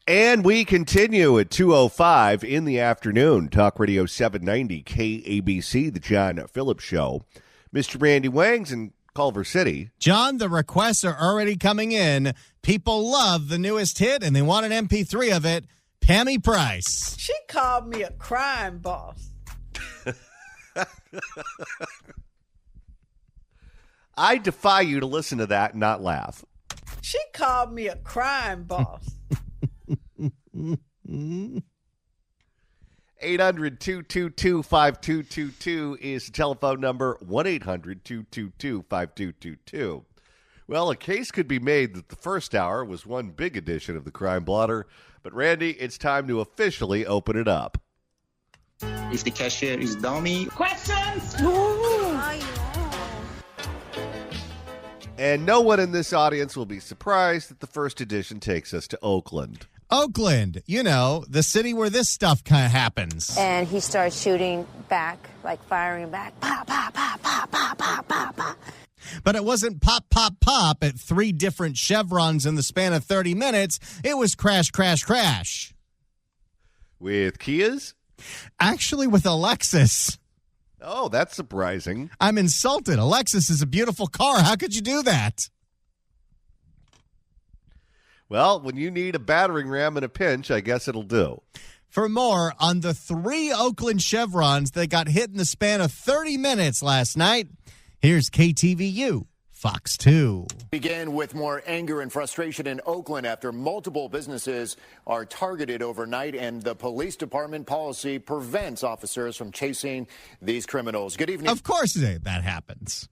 And we continue at 2:05 in the afternoon. Talk Radio 790 KABC, the John Phillips Show. Mr. Randy Wangs in Culver City. John, the requests are already coming in. People love the newest hit, and they want an MP3 of it. Pammy Price. She called me a crime boss. I defy you to listen to that and not laugh. She called me a crime boss. 800-222-5222 is the telephone number, 1-800-222-5222. Well, a case could be made that the first hour was one big edition of the Crime Blotter, but Randy, it's time to officially open it up. If the cashier is dummy. Questions? And no one in this audience will be surprised that the first edition takes us to Oakland. Oakland, you know, the city where this stuff kind of happens. And he starts shooting back, like firing back. Pop, pop, pop, pop, pop, pop, pop, pop. But it wasn't pop, pop, pop at 3 different chevrons in the span of 30 minutes. It was crash, crash, crash. With Kias? Actually, with a Lexus. Oh, that's surprising. I'm insulted. A Lexus is a beautiful car. How could you do that? Well, when you need a battering ram in a pinch, I guess it'll do. For more on the 3 Oakland chevrons that got hit in the span of 30 minutes last night, here's KTVU, Fox 2. Begin with more anger and frustration in Oakland after multiple businesses are targeted overnight, and the police department policy prevents officers from chasing these criminals. Good evening. Of course that happens.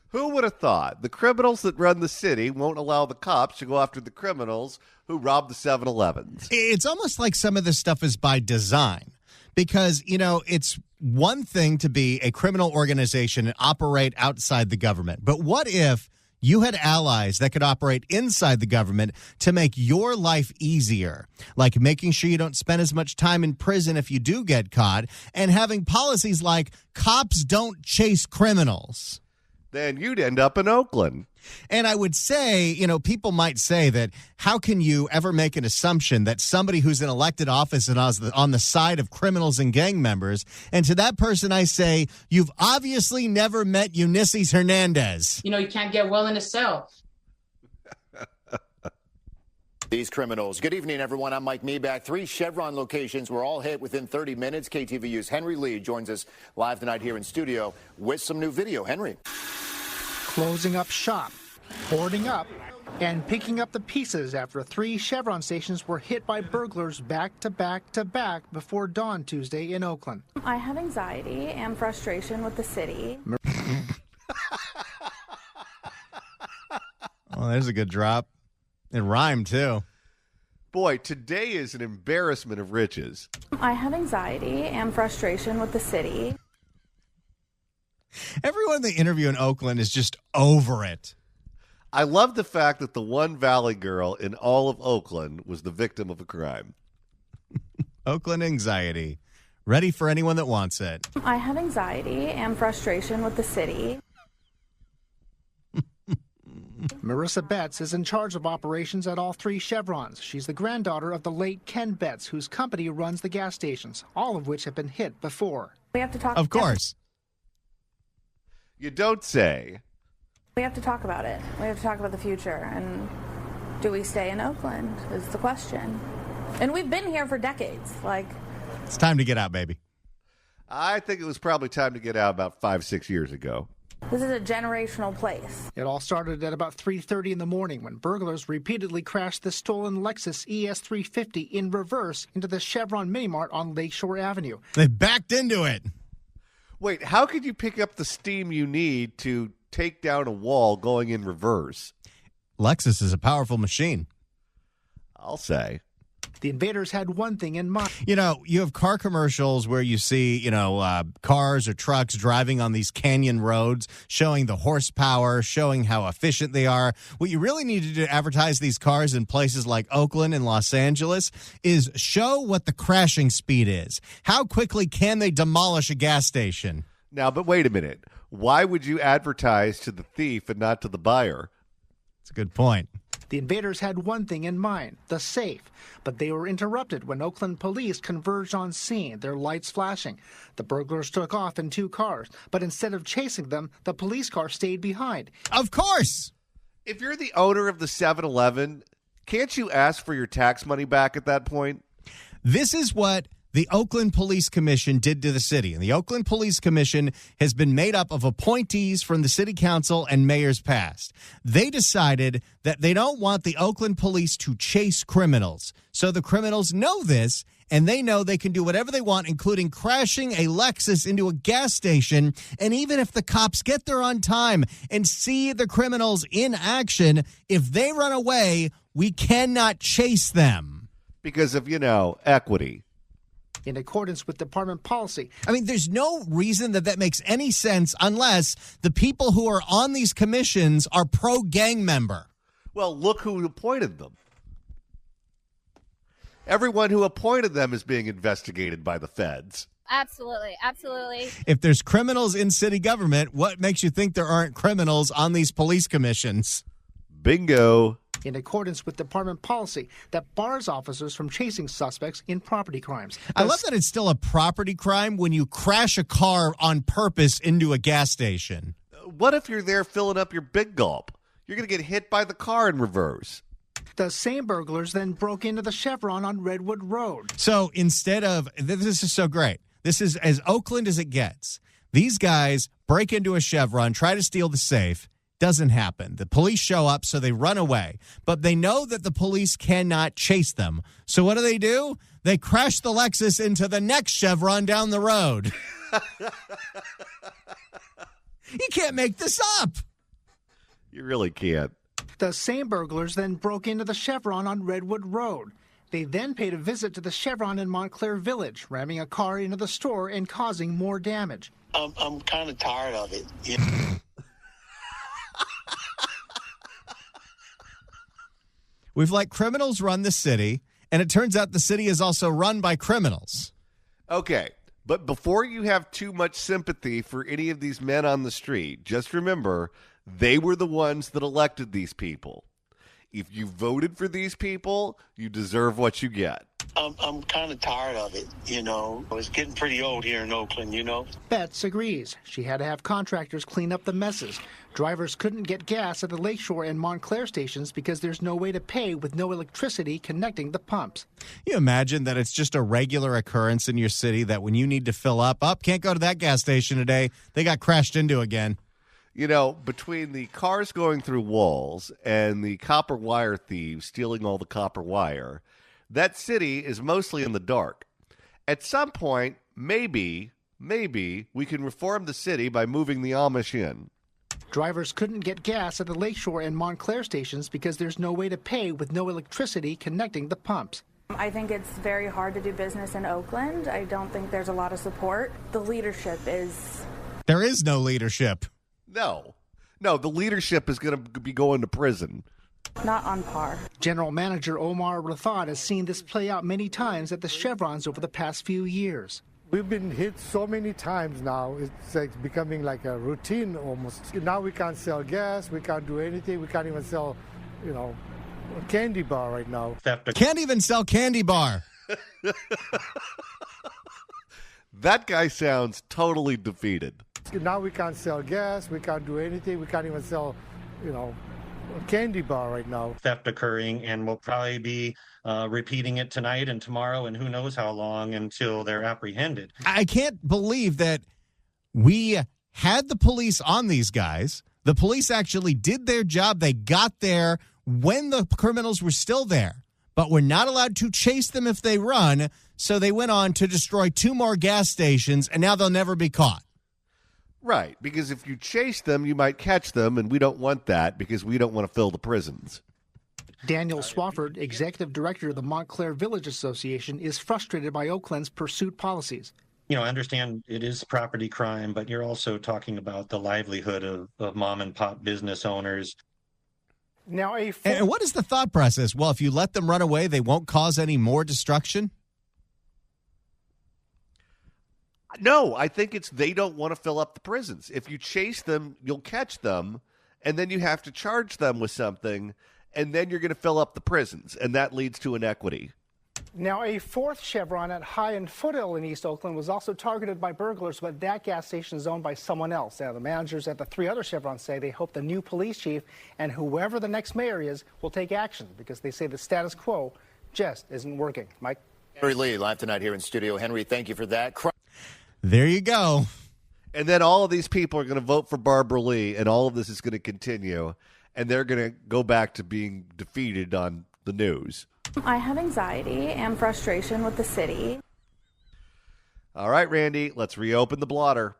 Who would have thought the criminals that run the city won't allow the cops to go after the criminals who robbed the 7-Elevens? It's almost like some of this stuff is by design because, you know, it's one thing to be a criminal organization and operate outside the government. But what if you had allies that could operate inside the government to make your life easier, like making sure you don't spend as much time in prison if you do get caught, and having policies like cops don't chase criminals? Then you'd end up in Oakland. And I would say, you know, people might say that how can you ever make an assumption that somebody who's in elected office and is on the side of criminals and gang members? And to that person, I say, you've obviously never met Ulysses Hernandez. You know, you can't get well in a cell. These criminals. Good evening, everyone. I'm Mike Meeback. 3 Chevron locations were all hit within 30 minutes. KTVU's Henry Lee joins us live tonight here in studio with some new video. Henry. Closing up shop, boarding up, and picking up the pieces after 3 Chevron stations were hit by burglars back to back to back before dawn Tuesday in Oakland. I have anxiety and frustration with the city. Oh, there's a good drop. It rhymed, too. Boy, today is an embarrassment of riches. I have anxiety and frustration with the city. Everyone they interview in Oakland is just over it. I love the fact that the one Valley girl in all of Oakland was the victim of a crime. Oakland anxiety. Ready for anyone that wants it. I have anxiety and frustration with the city. Marissa Betts is in charge of operations at all 3 Chevrons. She's the granddaughter of the late Ken Betts, whose company runs the gas stations, all of which have been hit before. We have to talk. Of course. You don't say. We have to talk about it. We have to talk about the future. And do we stay in Oakland is the question. And we've been here for decades. It's time to get out, baby. I think it was probably time to get out about 5-6 years ago. This is a generational place. It all started at about 3:30 in the morning when burglars repeatedly crashed the stolen Lexus ES350 in reverse into the Chevron Minimart on Lakeshore Avenue. They backed into it. Wait, how could you pick up the steam you need to take down a wall going in reverse? Lexus is a powerful machine. I'll say. The invaders had one thing in mind. You know, you have car commercials where you see, cars or trucks driving on these canyon roads, showing the horsepower, showing how efficient they are. What you really need to do to advertise these cars in places like Oakland and Los Angeles is show what the crashing speed is. How quickly can they demolish a gas station? Now, but wait a minute. Why would you advertise to the thief and not to the buyer? That's a good point. The invaders had one thing in mind, the safe, but they were interrupted when Oakland police converged on scene, their lights flashing. The burglars took off in 2 cars, but instead of chasing them, the police car stayed behind. Of course. If you're the owner of the 7-Eleven, can't you ask for your tax money back at that point? This is what the Oakland Police Commission did to the city. And the Oakland Police Commission has been made up of appointees from the city council and mayors past. They decided that they don't want the Oakland police to chase criminals. So the criminals know this, and they know they can do whatever they want, including crashing a Lexus into a gas station. And even if the cops get there on time and see the criminals in action, if they run away, we cannot chase them. Because of, equity. In accordance with department policy. I mean, there's no reason that makes any sense unless the people who are on these commissions are pro-gang member. Well, look who appointed them. Everyone who appointed them is being investigated by the feds. Absolutely. Absolutely. If there's criminals in city government, what makes you think there aren't criminals on these police commissions? Bingo. In accordance with department policy that bars officers from chasing suspects in property crimes. I love that it's still a property crime when you crash a car on purpose into a gas station. What if you're there filling up your Big Gulp? You're going to get hit by the car in reverse. The same burglars then broke into the Chevron on Redwood Road. So instead of, this is so great. This is as Oakland as it gets. These guys break into a Chevron, try to steal the safe. Doesn't happen. The police show up, so they run away. But they know that the police cannot chase them. So what do? They crash the Lexus into the next Chevron down the road. You can't make this up. You really can't. The same burglars then broke into the Chevron on Redwood Road. They then paid a visit to the Chevron in Montclair Village, ramming a car into the store and causing more damage. I'm kind of tired of it. We've let criminals run the city, and it turns out the city is also run by criminals. Okay, but before you have too much sympathy for any of these men on the street, just remember they were the ones that elected these people. If you voted for these people, you deserve what you get. I'm kind of tired of it, It's getting pretty old here in Oakland, Betts agrees. She had to have contractors clean up the messes. Drivers couldn't get gas at the Lakeshore and Montclair stations because there's no way to pay with no electricity connecting the pumps. You imagine that it's just a regular occurrence in your city that when you need to fill up, can't go to that gas station today. They got crashed into again. Between the cars going through walls and the copper wire thieves stealing all the copper wire, that city is mostly in the dark. At some point, maybe we can reform the city by moving the Amish in. Drivers couldn't get gas at the Lakeshore and Montclair stations because there's no way to pay with no electricity connecting the pumps. I think it's very hard to do business in Oakland. I don't think there's a lot of support. The leadership is... There is no leadership. No, the leadership is going to be going to prison. Not on par. General Manager Omar Rathod has seen this play out many times at the Chevrons over the past few years. We've been hit so many times now, it's like becoming like a routine almost. Now we can't sell gas, we can't do anything, we can't even sell, a candy bar right now. Can't even sell candy bar. That guy sounds totally defeated. Now we can't sell gas, we can't do anything, we can't even sell, a candy bar right now. Theft occurring, and we'll probably be repeating it tonight and tomorrow and who knows how long until they're apprehended. I can't believe that we had the police on these guys. The police actually did their job. They got there when the criminals were still there, but we're not allowed to chase them if they run. So they went on to destroy 2 more gas stations, and now they'll never be caught. Right, because if you chase them, you might catch them, and we don't want that because we don't want to fill the prisons. Daniel Swafford, executive director of the Montclair Village Association, is frustrated by Oakland's pursuit policies. I understand it is property crime, but you're also talking about the livelihood of mom and pop business owners. Now, and what is the thought process? Well, if you let them run away, they won't cause any more destruction? No, I think it's they don't want to fill up the prisons. If you chase them, you'll catch them, and then you have to charge them with something. and then you're going to fill up the prisons, and that leads to inequity. Now, a fourth Chevron at High and Foothill in East Oakland was also targeted by burglars, but that gas station is owned by someone else. Now, the managers at the 3 other Chevrons say they hope the new police chief and whoever the next mayor is will take action because they say the status quo just isn't working. Mike? Henry Lee, live tonight here in studio. Henry, thank you for that. There you go. And then all of these people are going to vote for Barbara Lee, and all of this is going to continue, and they're going to go back to being defeated on the news. I have anxiety and frustration with the city. All right, Randy, let's reopen the blotter.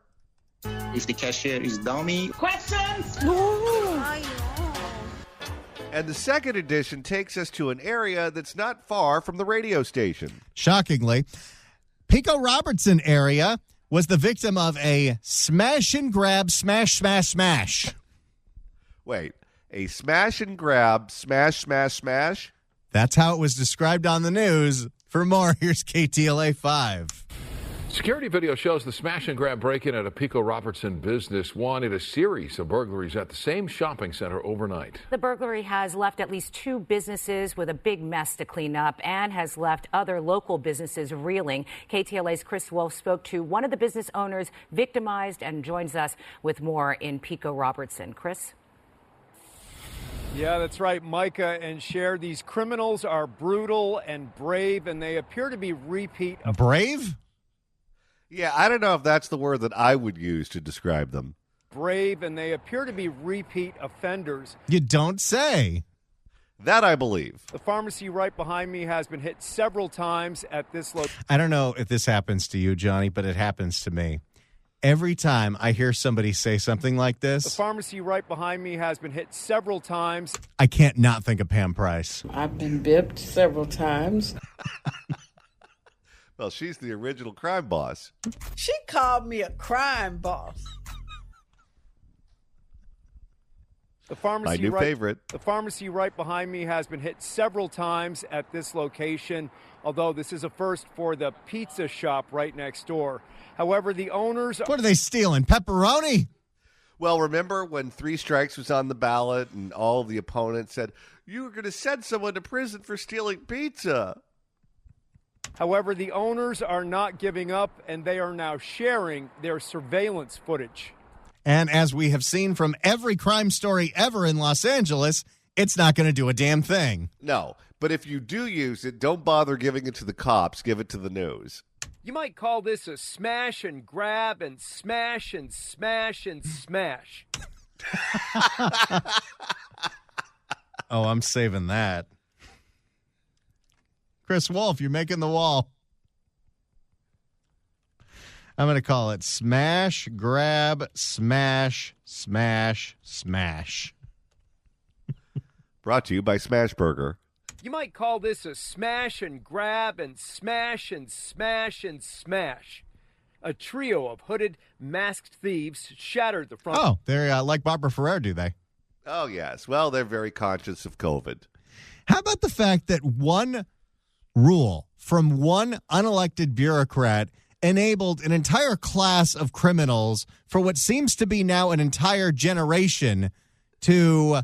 If the cashier is dummy. Questions? And the second edition takes us to an area that's not far from the radio station. Shockingly, Pico Robertson area was the victim of a smash and grab, smash. Wait, a smash and grab, smash? That's how it was described on the news. For more, here's KTLA 5. Security video shows the smash and grab break-in at a Pico Robertson business wanted a series of burglaries at the same shopping center overnight. The burglary has left at least 2 businesses with a big mess to clean up and has left other local businesses reeling. KTLA's Chris Wolf spoke to one of the business owners victimized and joins us with more in Pico Robertson. Chris? Yeah, that's right, Micah and Cher. These criminals are brutal and brave, and they appear to be repeat. Brave? Yeah, I don't know if that's the word that I would use to describe them. Brave, and they appear to be repeat offenders. You don't say. That I believe. The pharmacy right behind me has been hit several times at this location. I don't know if this happens to you, Johnny, but it happens to me. Every time I hear somebody say something like The this, pharmacy right behind me has been hit several times. I can't not think of Pam Price. I've been bipped several times. Well, she's the original crime boss. She called me a crime boss. The pharmacy My new favorite. The pharmacy right behind me has been hit several times at this location, although this is a first for the pizza shop right next door. However, the owners... What are they stealing, pepperoni? Well, remember when 3 strikes was on the ballot and all of the opponents said, you were going to send someone to prison for stealing pizza? However, the owners are not giving up, and they are now sharing their surveillance footage. And as we have seen from every crime story ever in Los Angeles, it's not going to do a damn thing. No, but if you do use it, don't bother giving it to the cops. Give it to the news. You might call this a smash and grab and smash and smash and smash. Oh, I'm saving that. Chris Wolf, you're making the wall. I'm going to call it smash, grab, smash. Brought to you by Smash Burger. You might call this a smash and grab and smash and smash and smash. A trio of hooded, masked thieves shattered the front. Oh, they're like Barbara Ferrer, do they? Oh, yes. Well, they're very conscious of COVID. How about the fact that one rule from one unelected bureaucrat enabled an entire class of criminals for what seems to be now an entire generation to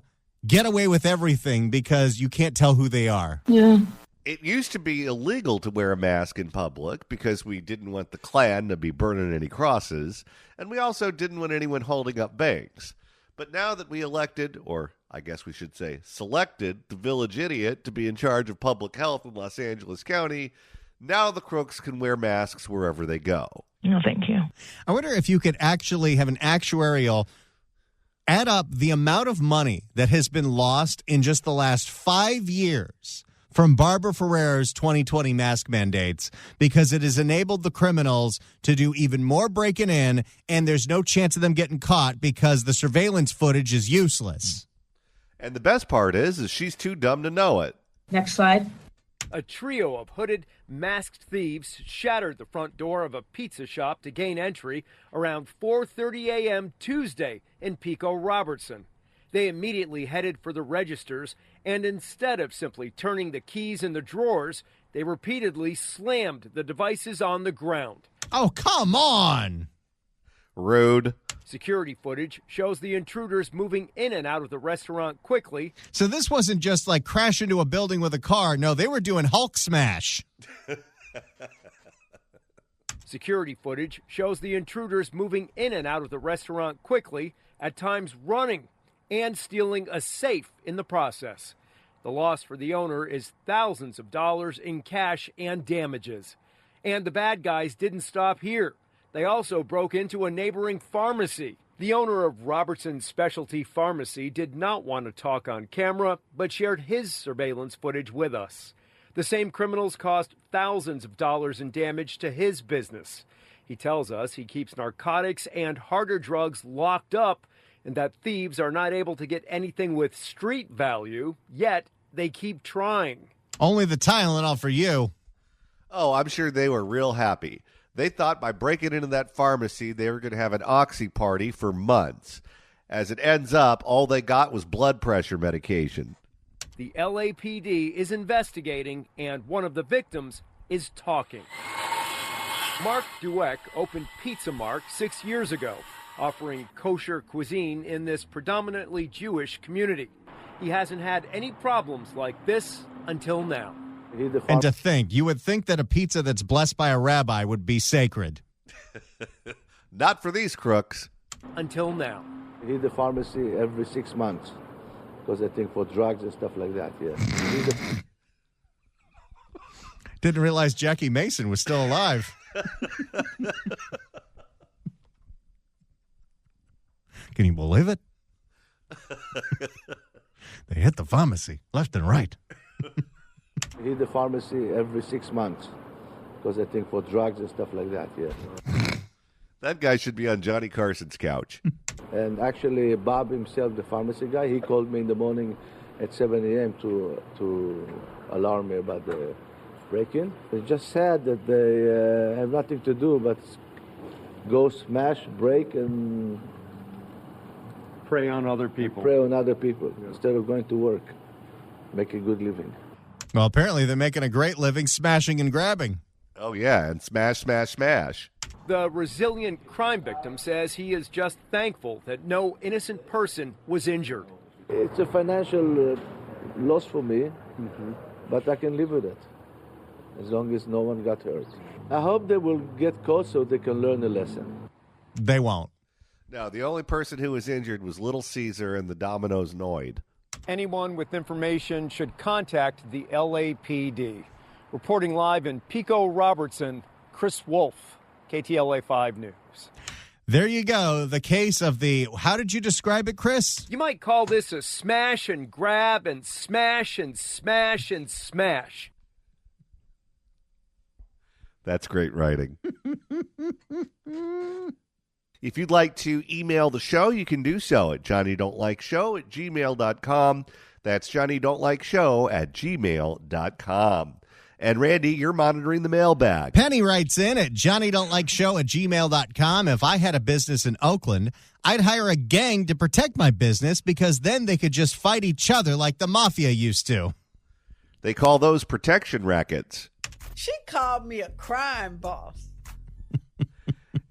get away with everything because you can't tell who they are? Yeah. It used to be illegal to wear a mask in public because we didn't want the Klan to be burning any crosses, and we also didn't want anyone holding up banks. But now that we elected, or I guess we should say selected, the village idiot to be in charge of public health in Los Angeles County, now the crooks can wear masks wherever they go. No, thank you. I wonder if you could actually have an actuarial add up the amount of money that has been lost in just the last 5 years from Barbara Ferrer's 2020 mask mandates because it has enabled the criminals to do even more breaking in, and there's no chance of them getting caught because the surveillance footage is useless. And the best part is she's too dumb to know it. Next slide. A trio of hooded, masked thieves shattered the front door of a pizza shop to gain entry around 4:30 a.m. Tuesday in Pico Robertson. They immediately headed for the registers, and instead of simply turning the keys in the drawers, they repeatedly slammed the devices on the ground. Oh, come on! Rude. Security footage shows the intruders moving in and out of the restaurant quickly. So this wasn't just like crash into a building with a car. No, they were doing Hulk smash. Security footage shows the intruders moving in and out of the restaurant quickly, at times running and stealing a safe in the process. The loss for the owner is thousands of dollars in cash and damages. And the bad guys didn't stop here. They also broke into a neighboring pharmacy. The owner of Robertson's Specialty Pharmacy did not want to talk on camera, but shared his surveillance footage with us. The same criminals caused thousands of dollars in damage to his business. He tells us he keeps narcotics and harder drugs locked up, and that thieves are not able to get anything with street value, yet they keep trying. Only the Tylenol for you. Oh, I'm sure they were real happy. They thought by breaking into that pharmacy, they were going to have an oxy party for months. As it ends up, all they got was blood pressure medication. The LAPD is investigating, and one of the victims is talking. Mark Dueck opened Pizza Mark 6 years ago, offering kosher cuisine in this predominantly Jewish community. He hasn't had any problems like this until now. And to think, you would think that a pizza that's blessed by a rabbi would be sacred. Not for these crooks. Until now. He hit the pharmacy every 6 months because I think for drugs and stuff like that, yeah. Didn't realize Jackie Mason was still alive. Can you believe it? They hit the pharmacy left and right. He hit the pharmacy every 6 months because I think for drugs and stuff like that, yeah. That guy should be on Johnny Carson's couch. And actually, Bob himself, the pharmacy guy, he called me in the morning at 7 a.m. to alarm me about the break-in. It's just sad that they have nothing to do but go smash, break, and prey on other people. Instead of going to work, make a good living. Well, apparently they're making a great living smashing and grabbing. Oh, yeah, and smash, smash, smash. The resilient crime victim says he is just thankful that no innocent person was injured. It's a financial loss for me, but I can live with it as long as no one got hurt. I hope they will get caught so they can learn a lesson. They won't. No, the only person who was injured was Little Caesar and the Domino's Noid. Anyone with information should contact the LAPD. Reporting live in Pico Robertson, Chris Wolf, KTLA 5 News. There you go. The case of the, how did you describe it, Chris? You might call this a smash and grab and smash and smash and smash. That's great writing. If you'd like to email the show, you can do so at johnnydon'tlikeshow@gmail.com. That's johnnydon'tlikeshow@gmail.com. And Randy, you're monitoring the mailbag. Penny writes in at johnnydon'tlikeshow@gmail.com. If I had a business in Oakland, I'd hire a gang to protect my business because then they could just fight each other like the mafia used to. They call those protection rackets. She called me a crime boss.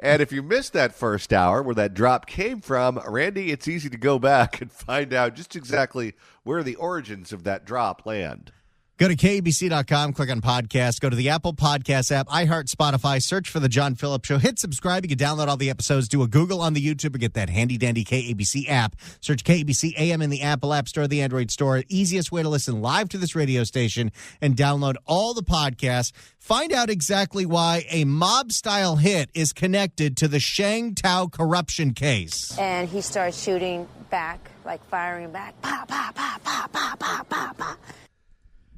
And if you missed that first hour where that drop came from, Randy, it's easy to go back and find out just exactly where the origins of that drop land. Go to KABC.com, click on podcast, go to the Apple Podcast app, iHeart, Spotify, search for The John Phillips Show, hit subscribe. You can download all the episodes, do a Google on the YouTube, or get that handy-dandy KABC app. Search KABC AM in the Apple App Store, the Android Store. Easiest way to listen live to this radio station and download all the podcasts. Find out exactly why a mob-style hit is connected to the Shangtao corruption case. And he starts shooting back, like firing back. Pa, pa, pa, pa, pa, pa, pa, pa.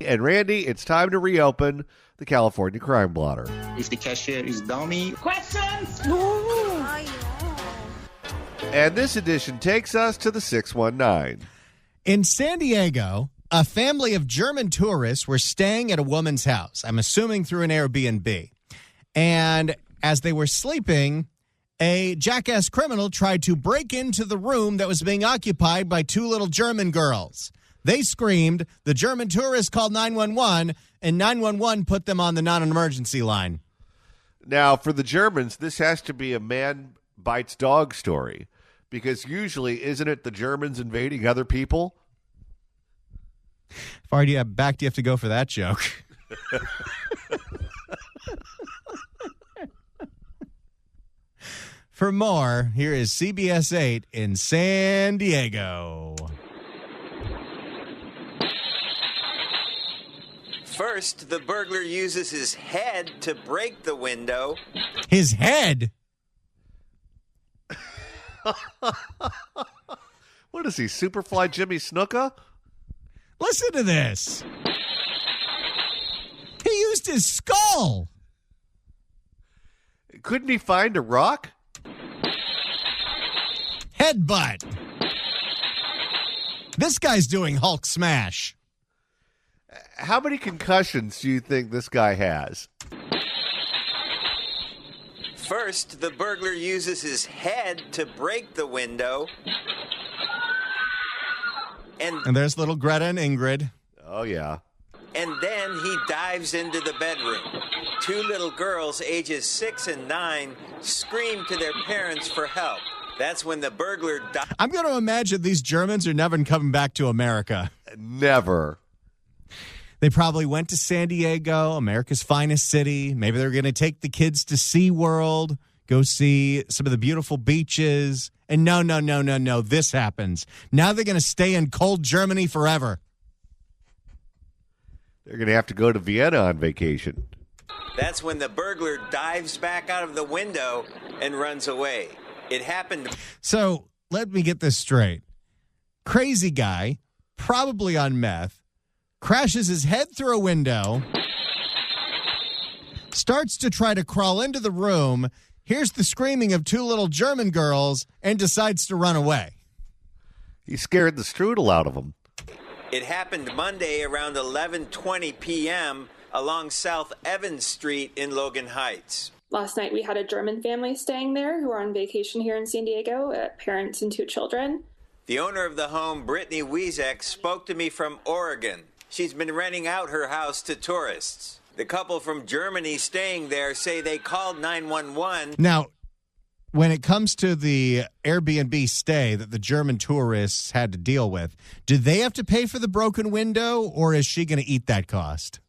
And Randy, it's time to reopen the California Crime Blotter. If the cashier is dummy. Questions? And this edition takes us to the 619. In San Diego, a family of German tourists were staying at a woman's house, I'm assuming through an Airbnb. And as they were sleeping, a jackass criminal tried to break into the room that was being occupied by two little German girls. They screamed, the German tourists called 911, and 911 put them on the non-emergency line. Now, for the Germans, this has to be a man bites dog story, because usually, isn't it the Germans invading other people? Far back do you have to go for that joke? For more, here is CBS 8 in San Diego. First, the burglar uses his head to break the window. His head? What is he, Superfly Jimmy Snuka? Listen to this. He used his skull. Couldn't he find a rock? Headbutt. This guy's doing Hulk smash. How many concussions do you think this guy has? First, the burglar uses his head to break the window. And there's little Greta and Ingrid. Oh, yeah. And then he dives into the bedroom. Two little girls, ages 6 and 9, scream to their parents for help. That's when the burglar dives. I'm going to imagine these Germans are never coming back to America. Never. They probably went to San Diego, America's finest city. Maybe they're going to take the kids to SeaWorld, go see some of the beautiful beaches. And no. This happens. Now they're going to stay in cold Germany forever. They're going to have to go to Vienna on vacation. That's when the burglar dives back out of the window and runs away. It happened. So let me get this straight. Crazy guy, probably on meth, crashes his head through a window, starts to try to crawl into the room, hears the screaming of two little German girls, and decides to run away. He scared the strudel out of them. It happened Monday around 11:20 p.m. along South Evans Street in Logan Heights. Last night we had a German family staying there who are on vacation here in San Diego, parents and 2 children. The owner of the home, Brittany Wiezek, spoke to me from Oregon. She's been renting out her house to tourists. The couple from Germany staying there say they called 911. Now, when it comes to the Airbnb stay that the German tourists had to deal with, do they have to pay for the broken window, or is she going to eat that cost?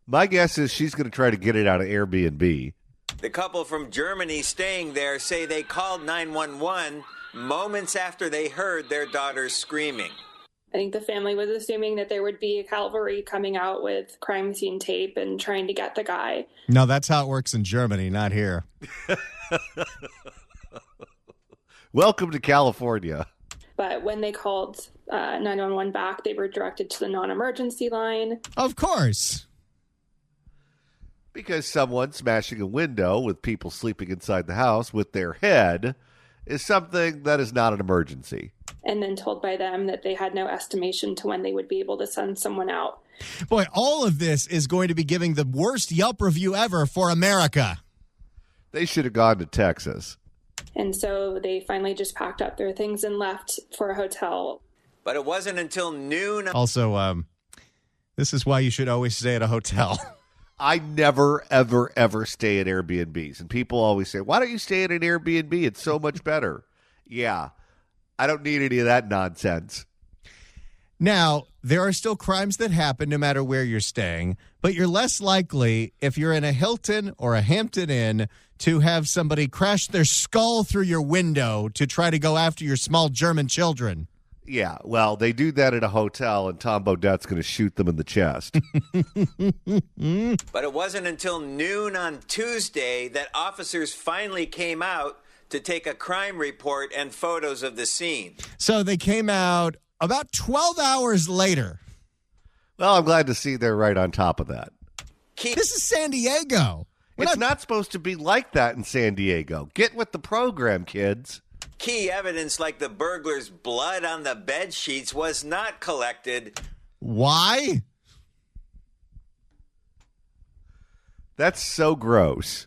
My guess is she's going to try to get it out of Airbnb. The couple from Germany staying there say they called 911 moments after they heard their daughter screaming. I think the family was assuming that there would be a cavalry coming out with crime scene tape and trying to get the guy. No, that's how it works in Germany, not here. Welcome to California. But when they called 911 back, they were directed to the non-emergency line. Of course. Because someone smashing a window with people sleeping inside the house with their head is something that is not an emergency. And then told by them that they had no estimation to when they would be able to send someone out. Boy, all of this is going to be giving the worst Yelp review ever for America. They should have gone to Texas. And so they finally just packed up their things and left for a hotel. But it wasn't until noon. Also, this is why you should always stay at a hotel. I never, ever, ever stay at Airbnbs. And people always say, why don't you stay at an Airbnb? It's so much better. Yeah, I don't need any of that nonsense. Now, there are still crimes that happen no matter where you're staying, but you're less likely, if you're in a Hilton or a Hampton Inn, to have somebody crash their skull through your window to try to go after your small German children. Yeah, well, they do that at a hotel, and Tom Baudette's going to shoot them in the chest. But it wasn't until noon on Tuesday that officers finally came out to take a crime report and photos of the scene. So they came out about 12 hours later. Well, I'm glad to see they're right on top of that. This is San Diego. It's not supposed to be like that in San Diego. Get with the program, kids. Key evidence like the burglar's blood on the bed sheets was not collected. Why? That's so gross.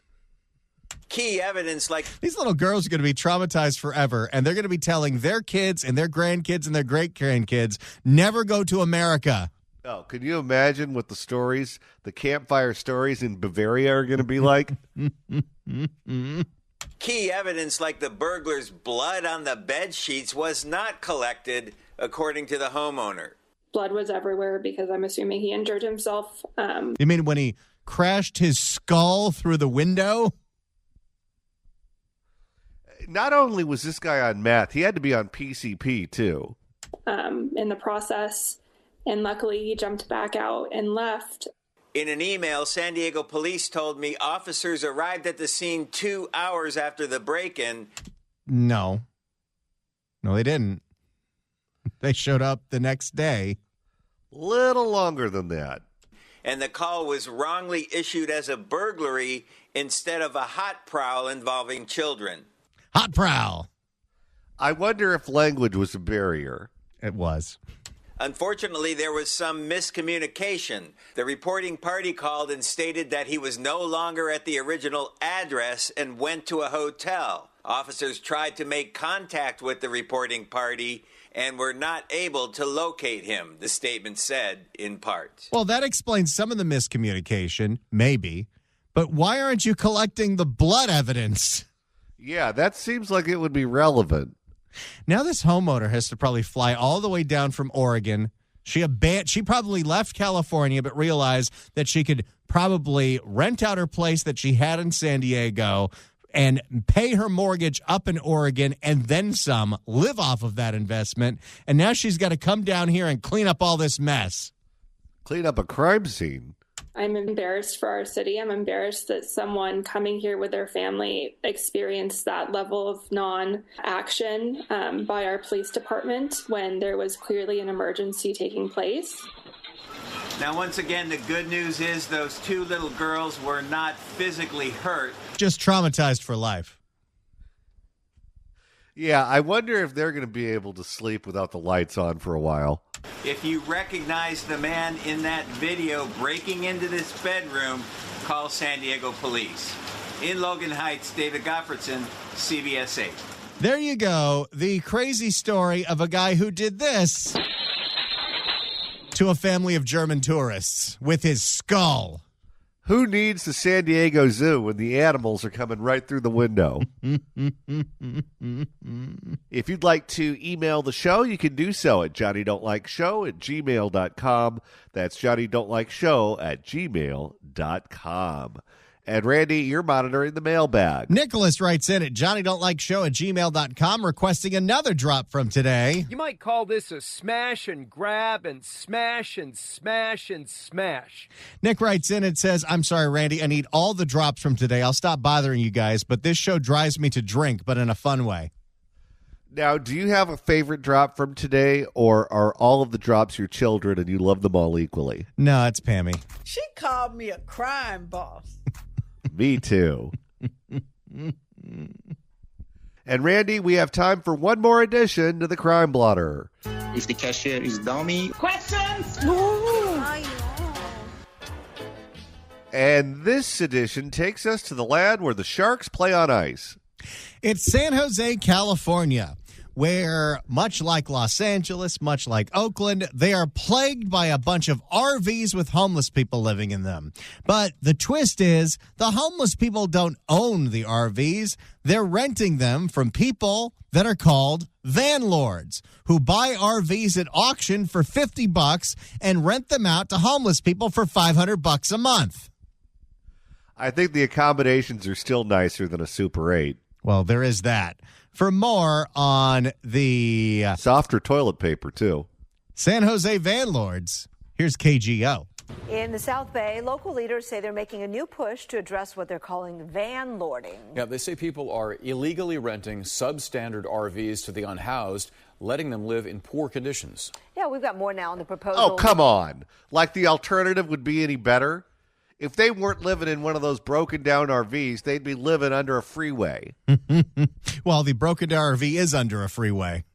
Key evidence like... These little girls are going to be traumatized forever, and they're going to be telling their kids and their grandkids and their great-grandkids, never go to America. Oh, can you imagine what the stories, the campfire stories in Bavaria are going to be like? Key evidence like the burglar's blood on the bed sheets was not collected, according to the homeowner. Blood was everywhere because I'm assuming he injured himself. You mean when he crashed his skull through the window? Not only was this guy on meth, he had to be on PCP too. In the process, and luckily he jumped back out and left. In an email, San Diego police told me officers arrived at the scene 2 hours after the break-in. No, they didn't. They showed up the next day. Little longer than that. And the call was wrongly issued as a burglary instead of a hot prowl involving children. Hot prowl. I wonder if language was a barrier. It was. Unfortunately, there was some miscommunication. The reporting party called and stated that he was no longer at the original address and went to a hotel. Officers tried to make contact with the reporting party and were not able to locate him, the statement said, in part. Well, that explains some of the miscommunication, maybe. But why aren't you collecting the blood evidence? Yeah, that seems like it would be relevant. Now this homeowner has to probably fly all the way down from Oregon. She probably left California, but realized that she could probably rent out her place that she had in San Diego and pay her mortgage up in Oregon and then some, live off of that investment. And now she's got to come down here and clean up all this mess. Clean up a crime scene. I'm embarrassed for our city. I'm embarrassed that someone coming here with their family experienced that level of non-action by our police department when there was clearly an emergency taking place. Now, once again, the good news is those two little girls were not physically hurt. Just traumatized for life. Yeah, I wonder if they're going to be able to sleep without the lights on for a while. If you recognize the man in that video breaking into this bedroom, call San Diego police. In Logan Heights, David Gottfredson, CBS 8. There you go. The crazy story of a guy who did this to a family of German tourists with his skull. Who needs the San Diego Zoo when the animals are coming right through the window? If you'd like to email the show, you can do so at johnnydon'tlikeshow@gmail.com. That's johnnydon'tlikeshow@gmail.com. And Randy, you're monitoring the mailbag. Nicholas writes in at johnnydon'tlikeshow@gmail.com requesting another drop from today. You might call this a smash and grab and smash and smash and smash. Nick writes in and says, I'm sorry, Randy, I need all the drops from today. I'll stop bothering you guys, but this show drives me to drink, but in a fun way. Now, do you have a favorite drop from today, or are all of the drops your children and you love them all equally? No, it's Pammy. She called me a crime boss. Me too. And Randy, we have time for one more addition to the Crime Blotter. If the cashier is dummy. Questions? And this edition takes us to the land where the Sharks play on ice. It's San Jose, California, where, much like Los Angeles, much like Oakland, they are plagued by a bunch of RVs with homeless people living in them. But the twist is the homeless people don't own the RVs. They're renting them from people that are called vanlords, who buy RVs at auction for $50 and rent them out to homeless people for $500 a month. I think the accommodations are still nicer than a Super 8. Well, there is that. For more on the softer toilet paper, too. San Jose vanlords, here's KGO. In the South Bay, local leaders say they're making a new push to address what they're calling vanlording. Yeah, they say people are illegally renting substandard RVs to the unhoused, letting them live in poor conditions. Yeah, we've got more now on the proposal. Oh, come on. Like the alternative would be any better? If they weren't living in one of those broken down RVs, they'd be living under a freeway. Well, the broken down RV is under a freeway.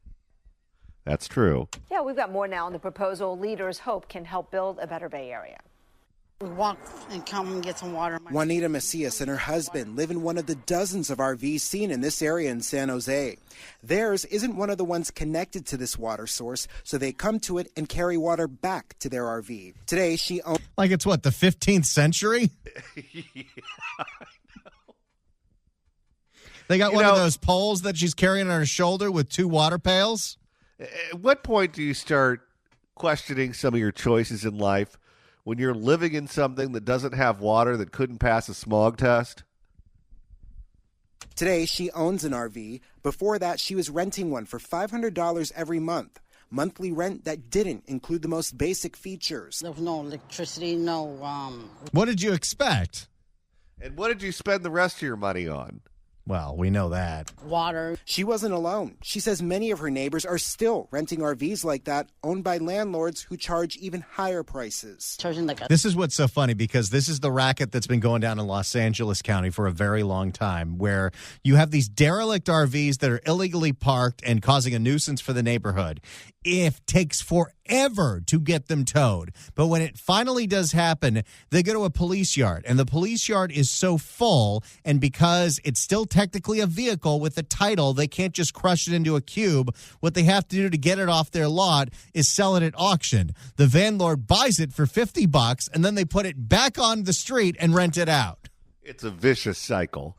That's true. Yeah, we've got more now on the proposal leaders hope can help build a better Bay Area. We walk and come and get some water. Juanita Macias and her husband live in one of the dozens of RVs seen in this area in San Jose. Theirs isn't one of the ones connected to this water source, so they come to it and carry water back to their RV. Today, she owns... Like it's what, the 15th century? Yeah, I know. They got one of those poles that she's carrying on her shoulder with 2 water pails. At what point do you start questioning some of your choices in life when you're living in something that doesn't have water that couldn't pass a smog test? Today, she owns an RV. Before that, she was renting one for $500 every month. Monthly rent that didn't include the most basic features. There was no electricity, no... What did you expect? And what did you spend the rest of your money on? Well, we know that. Water. She wasn't alone. She says many of her neighbors are still renting RVs like that, owned by landlords who charge even higher prices. This is what's so funny, because this is the racket that's been going down in Los Angeles County for a very long time, where you have these derelict RVs that are illegally parked and causing a nuisance for the neighborhood. It takes forever to get them towed. But when it finally does happen, they go to a police yard, and the police yard is so full, and because it's still technically a vehicle with a title, they can't just crush it into a cube. What they have to do to get it off their lot is sell it at auction. The landlord buys it for $50, and then they put it back on the street and rent it out. It's a vicious cycle.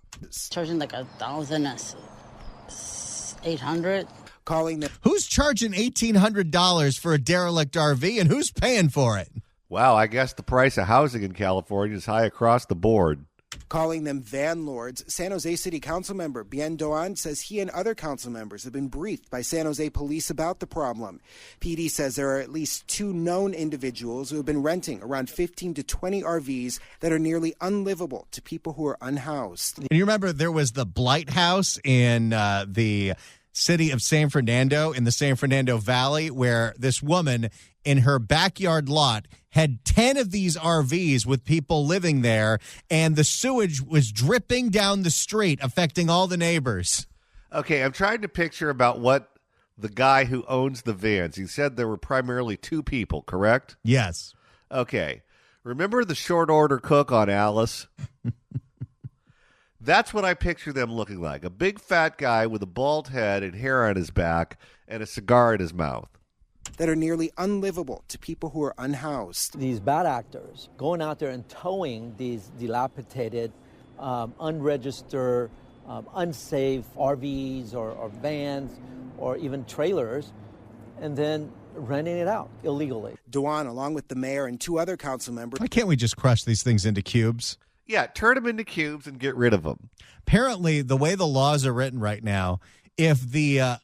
Charging like $1,800. Calling them. Who's charging $1,800 for a derelict RV, and who's paying for it? Wow, I guess the price of housing in California is high across the board. Calling them van lords, San Jose City Council member Bien Doan says he and other council members have been briefed by San Jose police about the problem. PD says there are at least 2 known individuals who have been renting around 15 to 20 RVs that are nearly unlivable to people who are unhoused. And you remember there was the Blight House in the city of San Fernando, in the San Fernando Valley, where this woman in her backyard lot had 10 of these RVs with people living there, and the sewage was dripping down the street, affecting all the neighbors. Okay, I'm trying to picture about what the guy who owns the vans, he said there were primarily 2 people, correct? Yes. Okay. Remember the short order cook on Alice? That's what I picture them looking like. A big fat guy with a bald head and hair on his back and a cigar in his mouth. That are nearly unlivable to people who are unhoused. These bad actors going out there and towing these dilapidated, unregistered, unsafe RVs or vans or even trailers, and then renting it out illegally. Dewan, along with the mayor and 2 other council members. Why can't we just crush these things into cubes? Yeah, turn them into cubes and get rid of them. Apparently, the way the laws are written right now, if the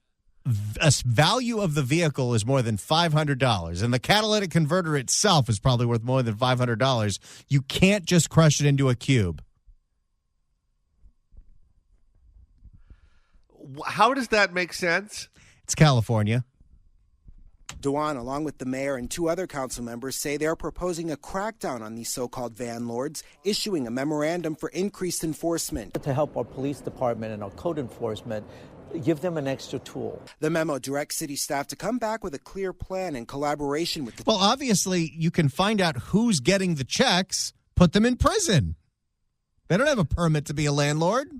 value of the vehicle is more than $500 and the catalytic converter itself is probably worth more than $500, you can't just crush it into a cube. How does that make sense? It's California. Dewan, along with the mayor and 2 other council members, say they are proposing a crackdown on these so-called van lords, issuing a memorandum for increased enforcement. To help our police department and our code enforcement, give them an extra tool. The memo directs city staff to come back with a clear plan in collaboration with the... Well, obviously, you can find out who's getting the checks, put them in prison. They don't have a permit to be a landlord.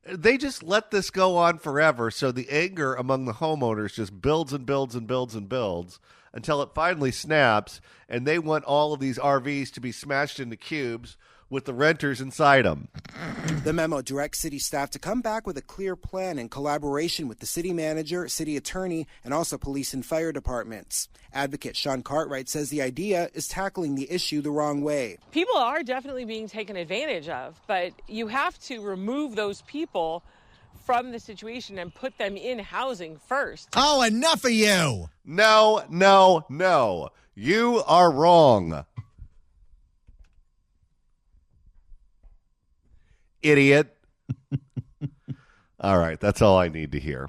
They just let this go on forever, so the anger among the homeowners just builds and builds and builds and builds until it finally snaps, and they want all of these RVs to be smashed into cubes with the renters inside them. The memo directs city staff to come back with a clear plan in collaboration with the city manager, city attorney, and also police and fire departments. Advocate Sean Cartwright says the idea is tackling the issue the wrong way. People are definitely being taken advantage of, but you have to remove those people from the situation and put them in housing first. Oh, enough of you! No, no, no. You are wrong. Idiot. All right, that's all I need to hear.